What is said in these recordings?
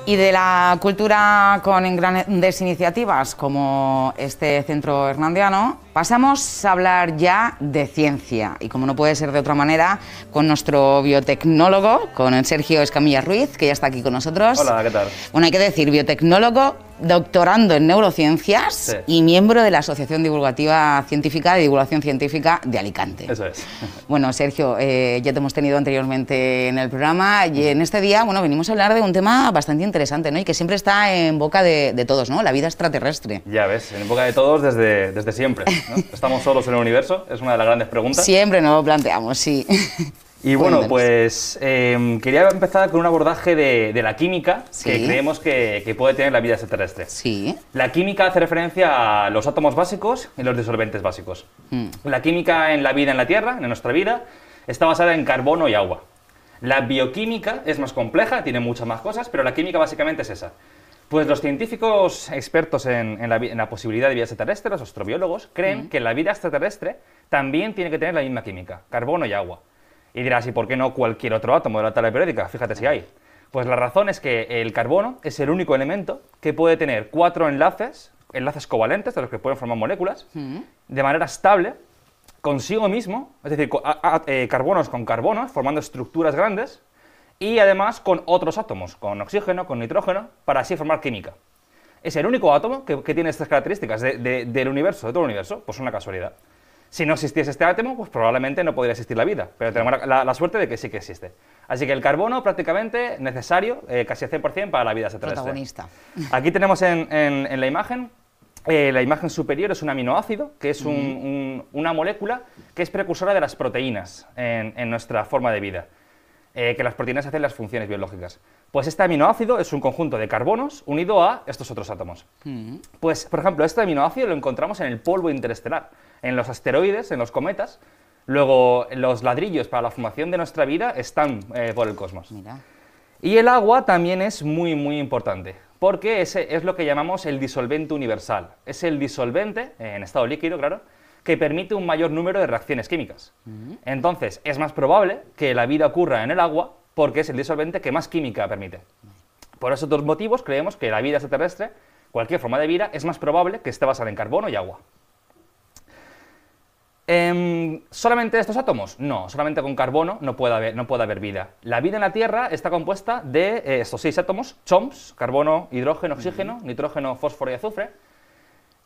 Y de la cultura con grandes iniciativas como este Centro Hernandiano, pasamos a hablar ya de ciencia. Y como no puede ser de otra manera, con nuestro biotecnólogo, con el Sergio Escamilla Ruiz, que ya está aquí con nosotros. Hola, ¿qué tal? Bueno, hay que decir, biotecnólogo, doctorando en neurociencias, sí, y miembro de la Asociación Divulgativa Científica de Divulgación Científica de Alicante. Eso es. Bueno, Sergio, ya te hemos tenido anteriormente en el programa y en este día, bueno, venimos a hablar de un tema bastante interesante, ¿no? Y que siempre está en boca de todos, ¿no? La vida extraterrestre. Ya ves, en boca de todos desde siempre, ¿no? ¿Estamos solos en el universo? Es una de las grandes preguntas. Siempre nos lo planteamos, sí. Y bueno, pues quería empezar con un abordaje de la química, ¿Sí? Que creemos que puede tener la vida extraterrestre. Sí. La química hace referencia a los átomos básicos y los disolventes básicos. La química en la vida en la Tierra, en nuestra vida, está basada en carbono y agua. La bioquímica es más compleja, tiene muchas más cosas, pero la química básicamente es esa. Pues los científicos expertos en la posibilidad de vida extraterrestre, los astrobiólogos, creen que la vida extraterrestre también tiene que tener la misma química, carbono y agua. Y dirás, ¿y por qué no cualquier otro átomo de la tabla periódica? Fíjate si hay. Pues la razón es que el carbono es el único elemento que puede tener 4 enlaces covalentes, de los que pueden formar moléculas, de manera estable, consigo mismo, es decir, carbonos con carbonos, formando estructuras grandes, y además con otros átomos, con oxígeno, con nitrógeno, para así formar química. Es el único átomo que tiene estas características del universo, de todo el universo, pues una casualidad. Si no existiese este átomo, pues probablemente no podría existir la vida, pero tenemos la suerte de que sí que existe. Así que el carbono prácticamente necesario, casi al 100% para la vida extraterrestre. Protagonista. Aquí tenemos en la imagen superior es un aminoácido, que es una molécula que es precursora de las proteínas en nuestra forma de vida, que las proteínas hacen las funciones biológicas. Pues este aminoácido es un conjunto de carbonos unido a estos otros átomos. Pues, por ejemplo, este aminoácido lo encontramos en el polvo interestelar, en los asteroides, en los cometas. Luego, los ladrillos para la formación de nuestra vida están por el cosmos. Mira. Y el agua también es muy, muy importante, porque ese es lo que llamamos el disolvente universal. Es el disolvente, en estado líquido, claro, que permite un mayor número de reacciones químicas. Entonces, es más probable que la vida ocurra en el agua, porque es el disolvente que más química permite. Por esos dos motivos, creemos que la vida extraterrestre, cualquier forma de vida, es más probable que esté basada en carbono y agua. ¿Solamente estos átomos? No, solamente con carbono no puede haber vida. La vida en la Tierra está compuesta de estos 6 átomos, CHOMS, carbono, hidrógeno, oxígeno, nitrógeno, fósforo y azufre.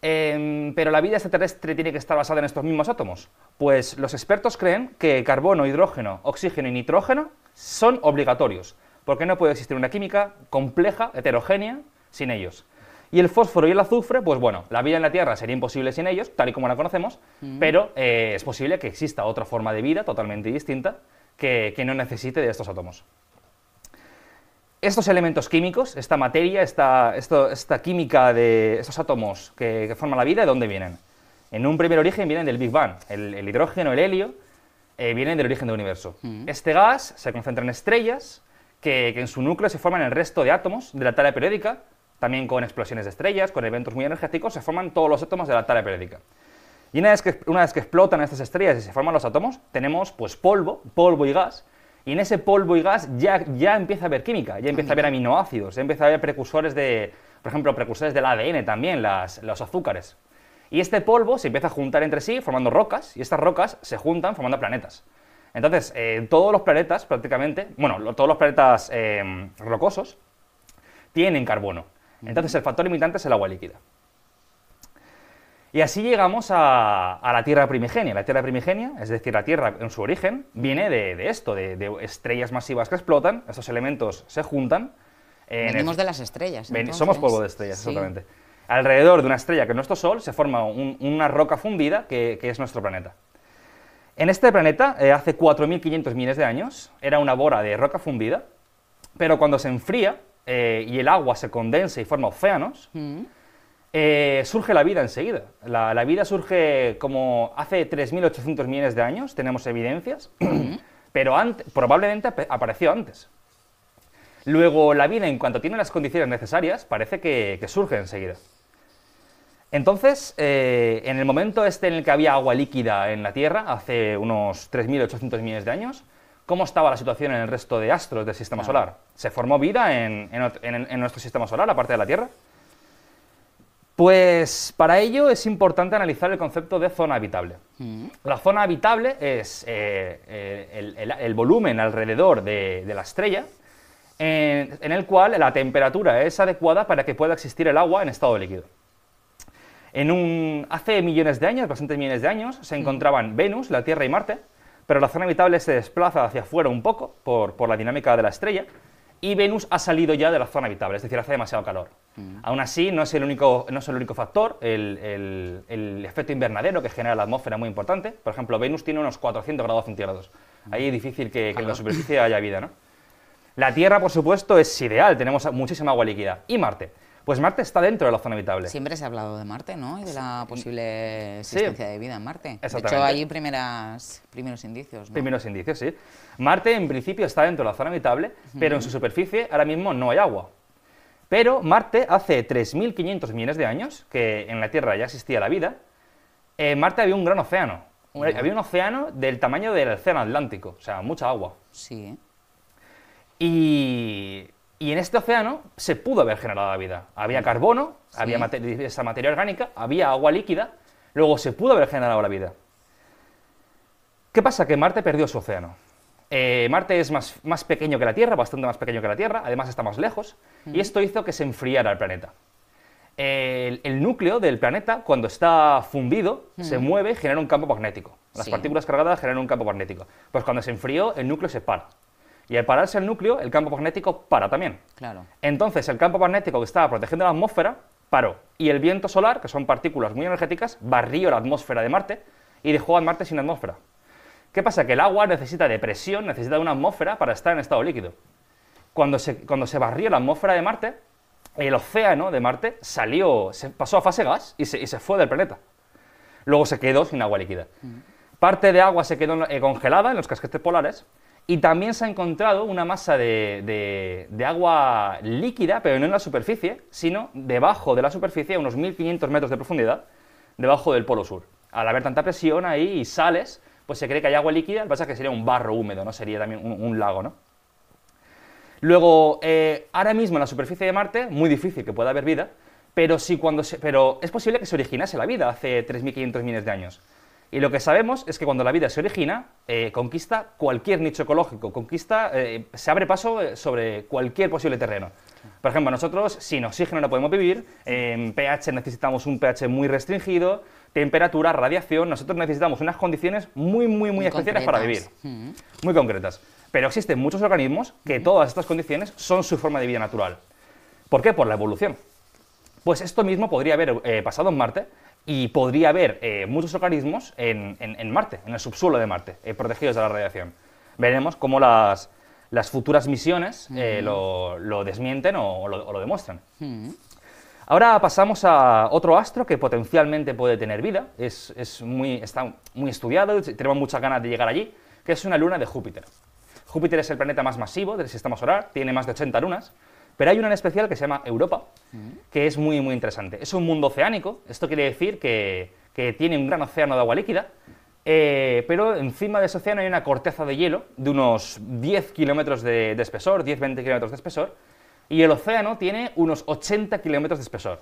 Pero la vida extraterrestre tiene que estar basada en estos mismos átomos. Pues los expertos creen que carbono, hidrógeno, oxígeno y nitrógeno son obligatorios, porque no puede existir una química compleja, heterogénea, sin ellos. Y el fósforo y el azufre, pues bueno, la vida en la Tierra sería imposible sin ellos, tal y como la conocemos, pero es posible que exista otra forma de vida totalmente distinta que no necesite de estos átomos. Estos elementos químicos, esta materia, esta química de estos átomos que forman la vida, ¿de dónde vienen? En un primer origen vienen del Big Bang. El hidrógeno, el helio, vienen del origen del universo. Este gas se concentra en estrellas que en su núcleo se forman el resto de átomos de la tabla periódica. También con explosiones de estrellas, con eventos muy energéticos, se forman todos los átomos de la tabla periódica. Y una vez que explotan estas estrellas y se forman los átomos, tenemos pues polvo y gas, y en ese polvo y gas ya empieza a haber química, ya empieza a haber aminoácidos, ya empieza a haber precursores por ejemplo, precursores del ADN también, los azúcares. Y este polvo se empieza a juntar entre sí formando rocas, y estas rocas se juntan formando planetas. Entonces, todos los planetas prácticamente, bueno, todos los planetas rocosos tienen carbono. Entonces el factor limitante es el agua líquida. Y así llegamos a la Tierra primigenia. La Tierra primigenia, es decir, la Tierra en su origen, viene de esto, de estrellas masivas que explotan, estos elementos se juntan. Venimos de las estrellas. Somos polvo de estrellas, sí. Exactamente. Alrededor de una estrella que es nuestro Sol se forma una roca fundida que es nuestro planeta. En este planeta, hace 4.500 millones de años, era una bora de roca fundida, pero cuando se enfría, y el agua se condensa y forma océanos, surge la vida enseguida. La vida surge como hace 3.800 millones de años, tenemos evidencias, pero probablemente apareció antes. Luego la vida, en cuanto tiene las condiciones necesarias, parece que surge enseguida. Entonces, en el momento en el que había agua líquida en la Tierra, hace unos 3.800 millones de años, ¿cómo estaba la situación en el resto de astros del sistema solar? ¿Se formó vida en nuestro sistema solar, aparte de la Tierra? Pues para ello es importante analizar el concepto de zona habitable. La zona habitable es el volumen alrededor de la estrella en el cual la temperatura es adecuada para que pueda existir el agua en estado líquido. Hace millones de años, bastantes millones de años, se encontraban Venus, la Tierra y Marte, pero la zona habitable se desplaza hacia afuera un poco por la dinámica de la estrella, y Venus ha salido ya de la zona habitable, es decir, hace demasiado calor. Aún así, no es el único factor, el efecto invernadero que genera la atmósfera es muy importante. Por ejemplo, Venus tiene unos 400 grados centígrados. Ahí es difícil que en la superficie haya vida, ¿no? La Tierra, por supuesto, es ideal, tenemos muchísima agua líquida. ¿Y Marte? Pues Marte está dentro de la zona habitable. Siempre se ha hablado de Marte, ¿no? Y de la posible existencia de vida en Marte. Exactamente. De hecho, hay primeros indicios, ¿no? Primeros indicios, sí. Marte, en principio, está dentro de la zona habitable, pero en su superficie ahora mismo no hay agua. Pero Marte, hace 3.500 millones de años, que en la Tierra ya existía la vida, en Marte había un gran océano. Había un océano del tamaño del océano Atlántico, o sea, mucha agua. Sí. Y en este océano se pudo haber generado la vida. Había carbono, había esa materia orgánica, había agua líquida, luego se pudo haber generado la vida. ¿Qué pasa? Que Marte perdió su océano. Marte es más pequeño que la Tierra, bastante más pequeño que la Tierra, además está más lejos, y esto hizo que se enfriara el planeta. El núcleo del planeta, cuando está fundido, se mueve y genera un campo magnético. Las partículas cargadas generan un campo magnético. Pues cuando se enfrió, el núcleo se para. Y al pararse el núcleo, el campo magnético para también. Claro. Entonces, el campo magnético que estaba protegiendo la atmósfera paró. Y el viento solar, que son partículas muy energéticas, barrió la atmósfera de Marte y dejó a Marte sin atmósfera. ¿Qué pasa? Que el agua necesita de presión, necesita de una atmósfera para estar en estado líquido. Cuando se barrió la atmósfera de Marte, el océano de Marte pasó a fase gas y se fue del planeta. Luego se quedó sin agua líquida. Parte de agua se quedó congelada en los casquetes polares, y también se ha encontrado una masa de agua líquida, pero no en la superficie, sino debajo de la superficie, a unos 1.500 metros de profundidad, debajo del Polo Sur. Al haber tanta presión ahí y sales, pues se cree que hay agua líquida, lo que pasa es que sería un barro húmedo, ¿no? Sería también un lago, ¿no? Luego, ahora mismo en la superficie de Marte, muy difícil que pueda haber vida, pero es posible que se originase la vida hace 3.500 millones de años. Y lo que sabemos es que cuando la vida se origina, conquista cualquier nicho ecológico, se abre paso sobre cualquier posible terreno. Por ejemplo, nosotros sin oxígeno no podemos vivir, en pH necesitamos un pH muy restringido, temperatura, radiación, nosotros necesitamos unas condiciones muy especiales para vivir, muy concretas. Pero existen muchos organismos que todas estas condiciones son su forma de vida natural. ¿Por qué? Por la evolución. Pues esto mismo podría haber pasado en Marte, y podría haber muchos organismos en Marte, en el subsuelo de Marte, protegidos de la radiación. Veremos cómo las futuras misiones lo desmienten o lo demuestran. Ahora pasamos a otro astro que potencialmente puede tener vida, está muy estudiado, tenemos muchas ganas de llegar allí, que es una luna de Júpiter. Júpiter es el planeta más masivo del sistema solar, tiene más de 80 lunas, pero hay una en especial que se llama Europa, que es muy interesante. Es un mundo oceánico, esto quiere decir que tiene un gran océano de agua líquida, pero encima de ese océano hay una corteza de hielo de unos 10 kilómetros de espesor, 10-20 kilómetros de espesor, y el océano tiene unos 80 kilómetros de espesor.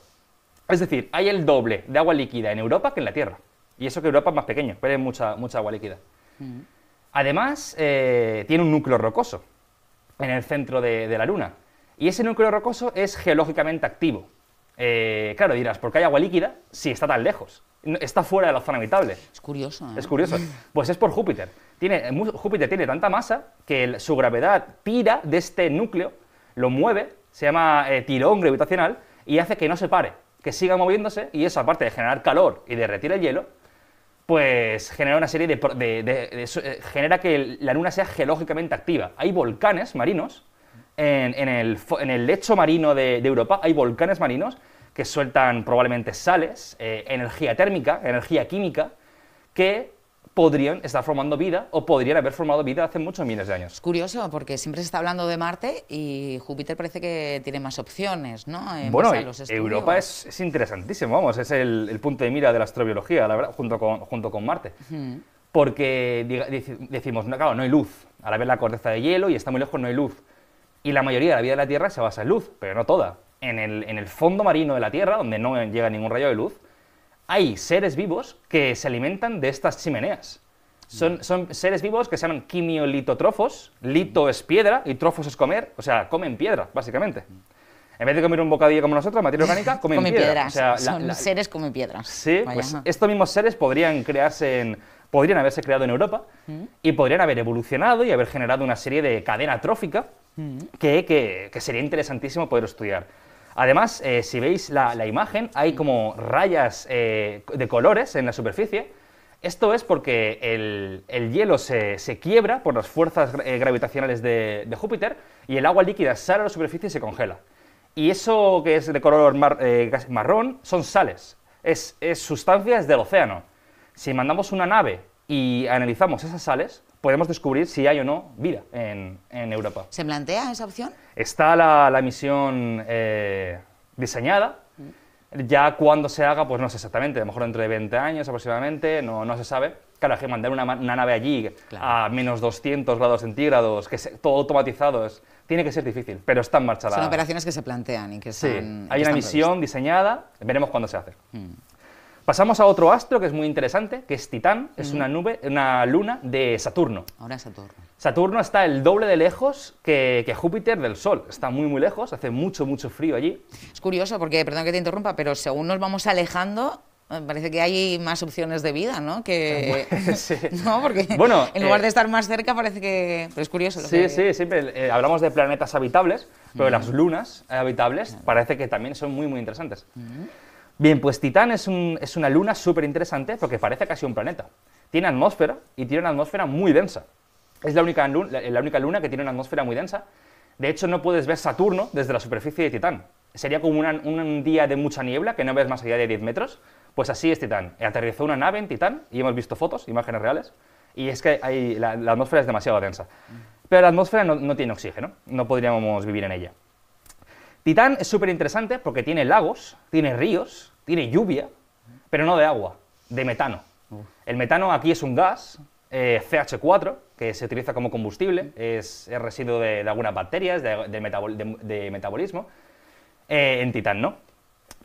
Es decir, hay el doble de agua líquida en Europa que en la Tierra. Y eso que Europa es más pequeño, pero hay mucha agua líquida. Además, tiene un núcleo rocoso en el centro de la Luna. Y ese núcleo rocoso es geológicamente activo. Claro, dirás, ¿por qué hay agua líquida si está tan lejos? Está fuera de la zona habitable. Es curioso, ¿eh? Es curioso. Pues es por Júpiter. Júpiter tiene tanta masa que su gravedad tira de este núcleo, lo mueve, se llama tirón gravitacional, y hace que no se pare, que siga moviéndose, y eso, aparte de generar calor y derretir el hielo, pues genera una serie genera que la Luna sea geológicamente activa. Hay volcanes marinos, en el lecho marino de Europa, hay volcanes marinos que sueltan probablemente sales, energía térmica, energía química, que podrían estar formando vida o podrían haber formado vida hace muchos miles de años. Es curioso porque siempre se está hablando de Marte y Júpiter parece que tiene más opciones, ¿no? Bueno, Europa es interesantísimo, vamos, es el punto de mira de la astrobiología, la verdad, junto con Marte. porque decimos, no, claro, no hay luz. Al ver la corteza de hielo y está muy lejos, no hay luz. Y la mayoría de la vida de la Tierra se basa en luz, pero no toda. En el fondo marino de la Tierra, donde no llega ningún rayo de luz, hay seres vivos que se alimentan de estas chimeneas. Son seres vivos que se llaman quimiolitotrofos. Lito es piedra y trofos es comer, o sea, comen piedra, básicamente. En vez de comer un bocadillo como nosotros, materia orgánica, comen piedra. O sea, son seres come piedras. Sí, pues estos mismos seres podrían haberse creado en Europa y podrían haber evolucionado y haber generado una serie de cadena trófica que sería interesantísimo poder estudiar. Además, si veis la imagen, hay como rayas de colores en la superficie. Esto es porque el hielo se quiebra por las fuerzas gravitacionales de Júpiter y el agua líquida sale a la superficie y se congela. Y eso que es de color marrón son sales, es sustancias del océano. Si mandamos una nave y analizamos esas sales, podemos descubrir si hay o no vida en Europa. ¿Se plantea esa opción? Está la misión diseñada. Ya cuando se haga, pues no sé exactamente, a lo mejor dentro de 20 años aproximadamente, no se sabe. Claro, hay que mandar una nave allí a menos 200 grados centígrados, todo automatizado, tiene que ser difícil, pero está en marcha. Son operaciones que se plantean y que están. Sí, hay una misión diseñada, veremos cuándo se hace. Pasamos a otro astro que es muy interesante, que es Titán, es una luna de Saturno. Ahora Saturno. Saturno está el doble de lejos que Júpiter del Sol, está muy muy lejos, hace mucho frío allí. Es curioso porque, perdón que te interrumpa, pero según nos vamos alejando, parece que hay más opciones de vida, ¿no? Sí. ¿No? Porque bueno, en lugar de estar más cerca parece que. Pero es curioso. Sí, siempre hablamos de planetas habitables, pero las lunas habitables parece que también son muy interesantes. Bien, pues Titán es una luna súper interesante porque parece casi un planeta. Tiene atmósfera y tiene una atmósfera muy densa. Es la única luna que tiene una atmósfera muy densa. De hecho, no puedes ver Saturno desde la superficie de Titán. Sería como un día de mucha niebla que no ves más allá de 10 metros. Pues así es Titán. Aterrizó una nave en Titán y hemos visto fotos, imágenes reales, y es que la atmósfera es demasiado densa. Pero la atmósfera no tiene oxígeno, no podríamos vivir en ella. Titán es súper interesante porque tiene lagos, tiene ríos, tiene lluvia, pero no de agua, de metano. El metano aquí es un gas, CH4, que se utiliza como combustible, es residuo de algunas bacterias, de metabolismo, en Titán no.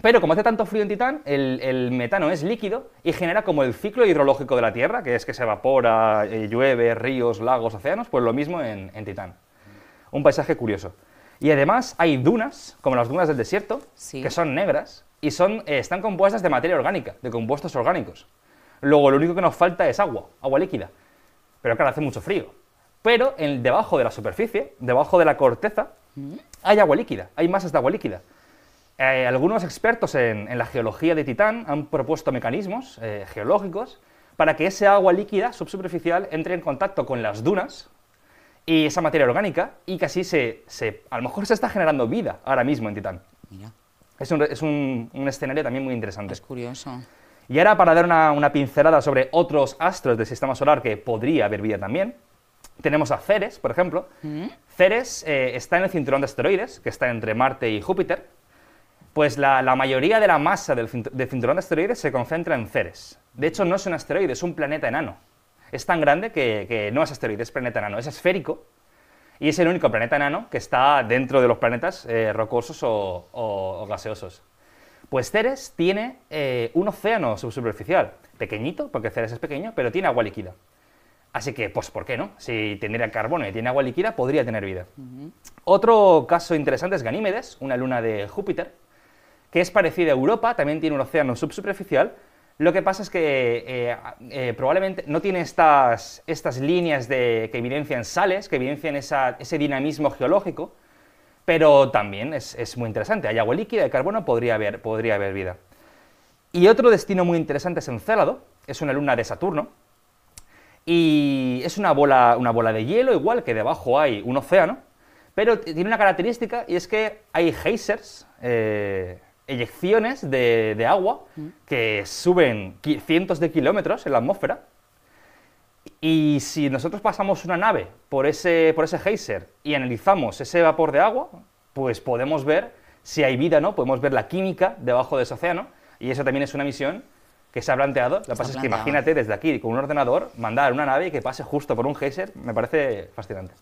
Pero como hace tanto frío en Titán, el metano es líquido y genera como el ciclo hidrológico de la Tierra, que es que se evapora, llueve, ríos, lagos, océanos, pues lo mismo en Titán. Un paisaje curioso. Y además hay dunas, como las dunas del desierto, que son negras y están compuestas de materia orgánica, de compuestos orgánicos. Luego lo único que nos falta es agua líquida. Pero claro, hace mucho frío. Pero debajo de la superficie, debajo de la corteza, hay agua líquida, hay masas de agua líquida. Algunos expertos en la geología de Titán han propuesto mecanismos geológicos para que ese agua líquida subsuperficial entre en contacto con las dunas y esa materia orgánica, y que así a lo mejor se está generando vida ahora mismo en Titán. Mira. Es un escenario también muy interesante. Es curioso. Y ahora, para dar una pincelada sobre otros astros del Sistema Solar que podría haber vida también, tenemos a Ceres, por ejemplo. Ceres está en el cinturón de asteroides, que está entre Marte y Júpiter. Pues la mayoría de la masa del cinturón de asteroides se concentra en Ceres. De hecho, no es un asteroide, es un planeta enano. Es tan grande que no es asteroide, es planeta enano, es esférico, y es el único planeta enano que está dentro de los planetas rocosos o gaseosos. Pues Ceres tiene un océano subsuperficial, pequeñito, porque Ceres es pequeño, pero tiene agua líquida. Así que, pues, ¿por qué no? Si tendría carbono y tiene agua líquida, podría tener vida. Otro caso interesante es Ganímedes, una luna de Júpiter, que es parecida a Europa, también tiene un océano subsuperficial. Lo que pasa es que probablemente no tiene estas líneas que evidencian sales, que evidencian ese dinamismo geológico, pero también es muy interesante. Hay agua líquida, hay carbono, podría haber vida. Y otro destino muy interesante es Encélado, es una luna de Saturno, y es una bola de hielo, igual que debajo hay un océano, pero tiene una característica, y es que hay geysers, eyecciones de agua que suben cientos de kilómetros en la atmósfera, y si nosotros pasamos una nave por ese geyser y analizamos ese vapor de agua, pues podemos ver si hay vida o no, podemos ver la química debajo de ese océano, y eso también es una misión que se ha planteado. Lo que pasa es que imagínate desde aquí, con un ordenador, mandar una nave y que pase justo por un geyser, me parece fascinante.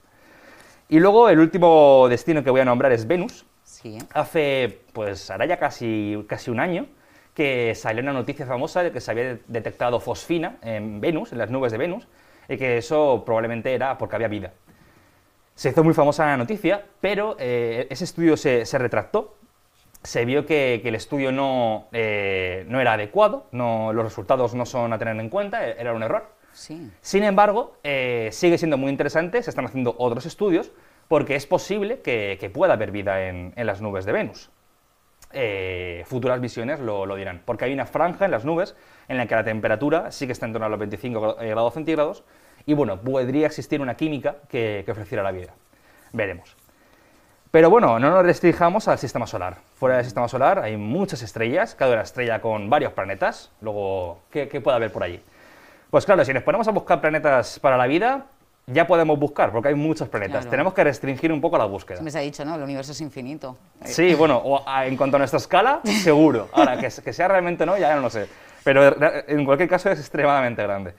Y luego el último destino que voy a nombrar es Venus. Sí. Hace, pues, ahora ya casi un año, que salió una noticia famosa de que se había detectado fosfina en Venus, en las nubes de Venus, y que eso probablemente era porque había vida. Se hizo muy famosa la noticia, pero ese estudio se retractó. Se vio que el estudio no era adecuado, los resultados no son a tener en cuenta, era un error. Sí. Sin embargo, sigue siendo muy interesante, se están haciendo otros estudios, porque es posible que pueda haber vida en las nubes de Venus. Futuras visiones lo dirán, porque hay una franja en las nubes en la que la temperatura sí que está en torno a los 25 grados centígrados, y bueno, podría existir una química que ofreciera la vida. Veremos. Pero bueno, no nos restringamos al sistema solar. Fuera del sistema solar hay muchas estrellas, cada una estrella con varios planetas. Luego, ¿qué puede haber por allí? Pues claro, si nos ponemos a buscar planetas para la vida, ya podemos buscar, porque hay muchos planetas. Claro. Tenemos que restringir un poco la búsqueda. Me se ha dicho, ¿no? El universo es infinito. Sí, bueno, en cuanto a nuestra escala, seguro. Ahora, que sea realmente no, ya no lo sé. Pero en cualquier caso es extremadamente grande.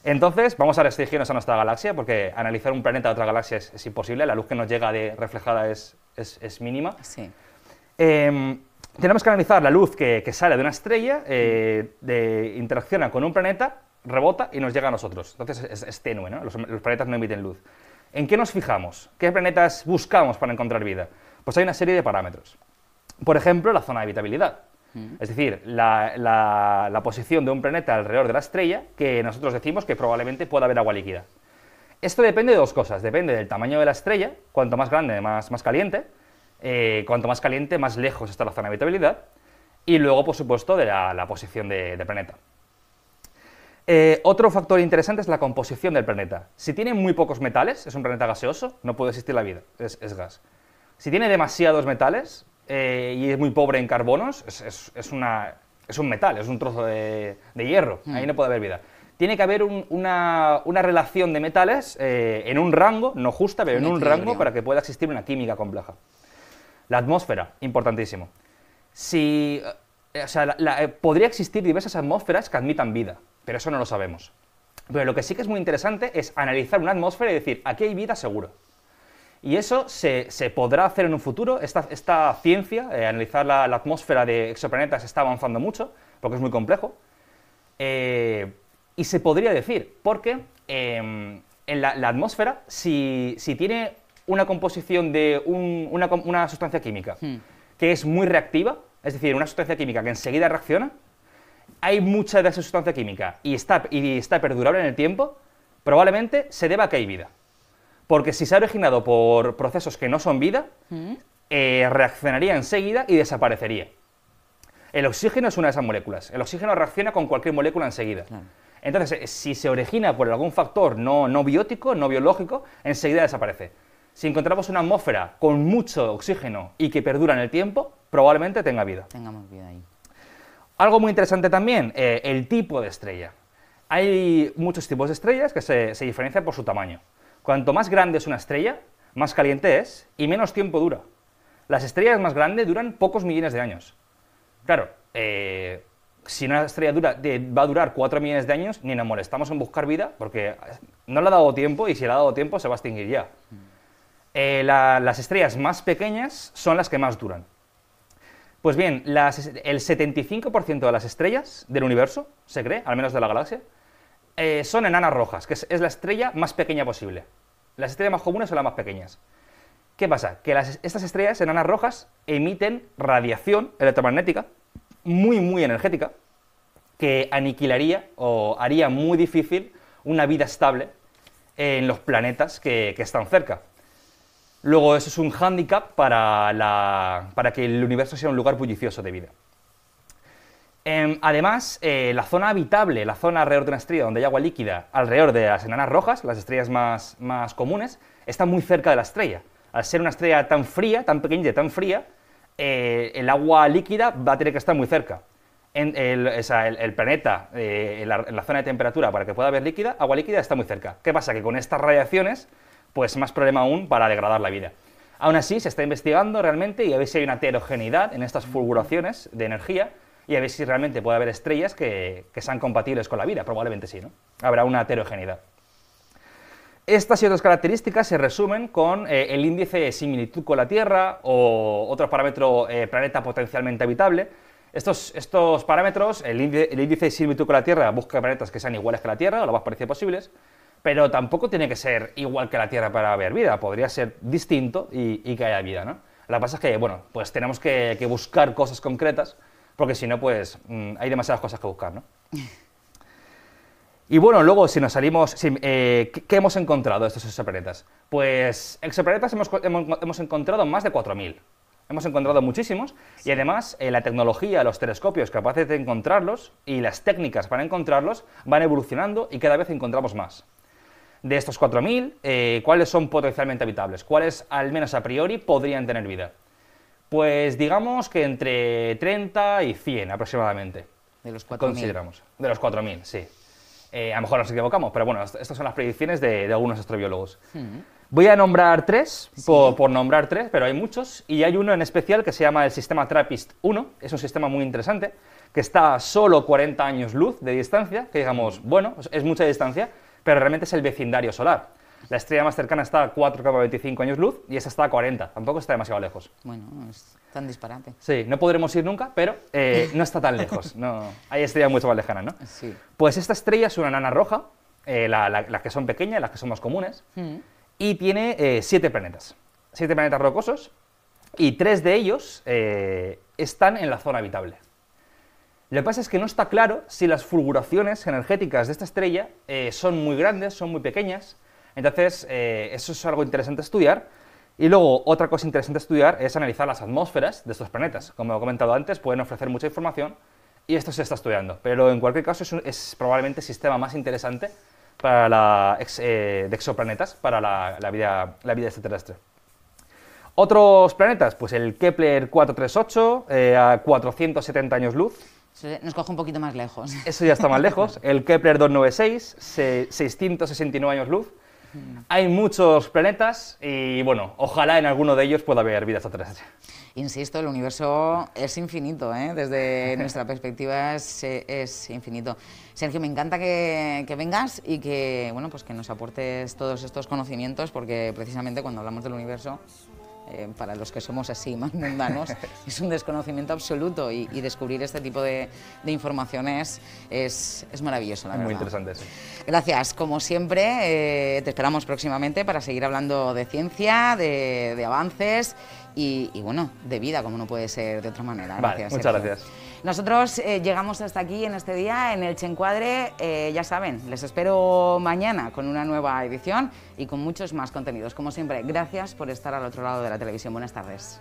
Entonces, vamos a restringirnos a nuestra galaxia, porque analizar un planeta de otra galaxia es imposible. La luz que nos llega reflejada es mínima. Sí. Tenemos que analizar la luz que sale de una estrella, interacciona con un planeta, rebota y nos llega a nosotros. Entonces es tenue, ¿no? Los planetas no emiten luz. ¿En qué nos fijamos? ¿Qué planetas buscamos para encontrar vida? Pues hay una serie de parámetros. Por ejemplo, la zona de habitabilidad. Es decir, la posición de un planeta alrededor de la estrella, que nosotros decimos que probablemente pueda haber agua líquida. Esto depende de dos cosas. Depende del tamaño de la estrella, cuanto más grande, más caliente. Cuanto más caliente, más lejos está la zona de habitabilidad. Y luego, por supuesto, de la posición del planeta. Otro factor interesante es la composición del planeta. Si tiene muy pocos metales, es un planeta gaseoso, no puede existir la vida, es gas. Si tiene demasiados metales y es muy pobre en carbonos, es un metal, es un trozo de hierro, ahí no puede haber vida. Tiene que haber una relación de metales en un rango, no justa, pero en un rango para que pueda existir una química compleja. La atmósfera, importantísimo. Podría existir diversas atmósferas que admitan vida, pero eso no lo sabemos. Pero lo que sí que es muy interesante es analizar una atmósfera y decir, aquí hay vida seguro. Y eso se podrá hacer en un futuro. Esta ciencia, analizar la atmósfera de exoplanetas, está avanzando mucho, porque es muy complejo. Y se podría decir, porque en la atmósfera, si tiene una composición de una sustancia química que es muy reactiva, es decir, una sustancia química que enseguida reacciona, hay mucha de esa sustancia química y está perdurable en el tiempo, probablemente se deba a que hay vida. Porque si se ha originado por procesos que no son vida, reaccionaría enseguida y desaparecería. El oxígeno es una de esas moléculas. El oxígeno reacciona con cualquier molécula enseguida. Claro. Entonces, si se origina por algún factor no biótico, no biológico, enseguida desaparece. Si encontramos una atmósfera con mucho oxígeno y que perdura en el tiempo, probablemente tenga vida. Tengamos vida ahí. Algo muy interesante también, el tipo de estrella. Hay muchos tipos de estrellas que se diferencian por su tamaño. Cuanto más grande es una estrella, más caliente es y menos tiempo dura. Las estrellas más grandes duran pocos millones de años. Claro, si una estrella va a durar 4 millones de años, ni nos molestamos en buscar vida, porque no le ha dado tiempo y si le ha dado tiempo se va a extinguir ya. Las estrellas más pequeñas son las que más duran. Pues bien, el 75% de las estrellas del universo, se cree, al menos de la galaxia, son enanas rojas, que es la estrella más pequeña posible. Las estrellas más comunes son las más pequeñas. ¿Qué pasa? Que estas estrellas enanas rojas emiten radiación electromagnética muy, muy energética que aniquilaría o haría muy difícil una vida estable en los planetas que están cerca. Luego, eso es un hándicap para que el universo sea un lugar bullicioso de vida. Además, la zona habitable, la zona alrededor de una estrella donde hay agua líquida, alrededor de las enanas rojas, las estrellas más comunes, está muy cerca de la estrella. Al ser una estrella tan fría, tan pequeñita y tan fría, el agua líquida va a tener que estar muy cerca. El planeta, en la zona de temperatura, para que pueda haber agua líquida, está muy cerca. ¿Qué pasa? Que con estas radiaciones, pues más problema aún para degradar la vida. Aún así, se está investigando realmente y a ver si hay una heterogeneidad en estas fulguraciones de energía y a ver si realmente puede haber estrellas que sean compatibles con la vida. Probablemente sí, ¿no? Habrá una heterogeneidad. Estas y otras características se resumen con el índice de similitud con la Tierra o otro parámetro planeta potencialmente habitable. Estos parámetros, el índice de similitud con la Tierra busca planetas que sean iguales que la Tierra o lo más parecidos posibles, pero tampoco tiene que ser igual que la Tierra para haber vida, podría ser distinto y que haya vida, ¿no? Lo que pasa es que, bueno, pues tenemos que buscar cosas concretas, porque si no, pues hay demasiadas cosas que buscar, ¿no? Y bueno, luego si nos salimos, ¿qué hemos encontrado de estos exoplanetas? Pues exoplanetas hemos encontrado más de 4.000. Hemos encontrado muchísimos y además la tecnología, los telescopios capaces de encontrarlos y las técnicas para encontrarlos van evolucionando y cada vez encontramos más. De estos 4.000, ¿cuáles son potencialmente habitables? ¿Cuáles, al menos a priori, podrían tener vida? Pues digamos que entre 30 y 100 aproximadamente. De los 4.000. Consideramos. De los 4.000, sí. A lo mejor nos equivocamos, pero bueno, estas son las predicciones de algunos astrobiólogos. Voy a nombrar 3, sí, por nombrar 3, pero hay muchos, y hay uno en especial que se llama el sistema TRAPPIST-1, es un sistema muy interesante, que está a solo 40 años luz de distancia, que digamos, bueno, es mucha distancia, pero realmente es el vecindario solar. La estrella más cercana está a 4,25 años luz y esa está a 40, tampoco está demasiado lejos. Bueno, es tan disparate. Sí, no podremos ir nunca, pero no está tan lejos, no, hay estrellas mucho más lejanas, ¿no? Sí. Pues esta estrella es una enana roja, las que son pequeñas, las que son más comunes, y tiene 7 planetas. 7 planetas rocosos, y 3 de ellos están en la zona habitable. Lo que pasa es que no está claro si las fulguraciones energéticas de esta estrella son muy grandes, son muy pequeñas. Entonces, eso es algo interesante a estudiar. Y luego, otra cosa interesante a estudiar es analizar las atmósferas de estos planetas. Como he comentado antes, pueden ofrecer mucha información y esto se está estudiando. Pero en cualquier caso, es probablemente el sistema más interesante para de exoplanetas para la vida extraterrestre. Otros planetas, pues el Kepler 438 a 470 años luz. Nos coge un poquito más lejos. Eso ya está más lejos. El Kepler 296, 669 años luz. Hay muchos planetas y, bueno, ojalá en alguno de ellos pueda haber vida extraterrestre. Insisto, el universo es infinito, ¿eh? Desde nuestra perspectiva es infinito. Sergio, me encanta que vengas y que, bueno, pues que nos aportes todos estos conocimientos, porque precisamente cuando hablamos del universo, para los que somos así más mundanos, es un desconocimiento absoluto y descubrir este tipo de informaciones es maravilloso, la verdad. Muy interesante, sí. Gracias, como siempre, te esperamos próximamente para seguir hablando de ciencia, de avances y bueno, de vida, como no puede ser de otra manera. Gracias, muchas gracias. Nosotros llegamos hasta aquí en este día, en el Chencuadre. Ya saben, les espero mañana con una nueva edición y con muchos más contenidos. Como siempre, gracias por estar al otro lado de la televisión. Buenas tardes.